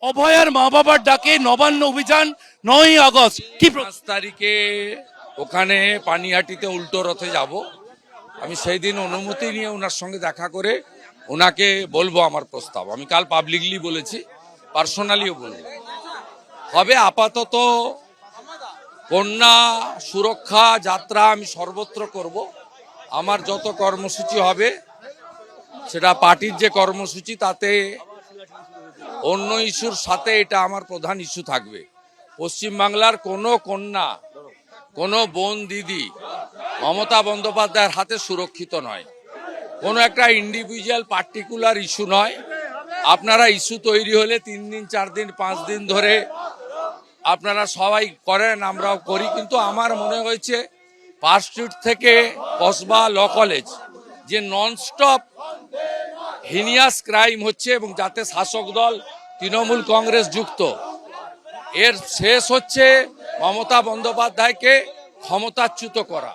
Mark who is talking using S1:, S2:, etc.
S1: অভয়ার মা বাবার ডাকে নবান্ন অভিযান 9ই আগস্ট কি
S2: 5 তারিখে ওখানে পানিহাটিতে উল্টো রথে যাব। আমি সেই দিন অনুমতি নিয়ে ওনার সঙ্গে দেখা করে ওনাকে বলবো আমার প্রস্তাব। আমি কাল পাবলিকলি বলেছি, পার্সোনালিও বলবো। হবে আপাতত কন্যা সুরক্ষা যাত্রা আমি সর্বত্র করব। আমার যত কর্মসূচি হবে সেটা পার্টির যে কর্মসূচি, তাতে অন্য ইস্যুর সাথে এটা আমার প্রধান ইস্যু থাকবে। পশ্চিমবাংলার কোনো কন্যা, কোনো বোন দিদি মমতা বন্দ্যোপাধ্যায়ের হাতে সুরক্ষিত নয়। কোনো একটা ইন্ডিভিজুয়াল পার্টিকুলার ইস্যু নয়। আপনারা ইস্যু তৈরি হলে 3 দিন 4 দিন 5 দিন ধরে আপনারা সবাই করেন, আমরাও করি, কিন্তু আমার মনে হয়েছে পার্ক স্ট্রিট থেকে কসবা ল কলেজ যে ননস্টপ হিনিয়াস ক্রাইম হচ্ছে এবং যাতে শাসক দল তৃণমূল কংগ্রেস যুক্ত, এর শেষ হচ্ছে মমতা বন্দ্যোপাধ্যায়কে ক্ষমতাচ্যুত করা।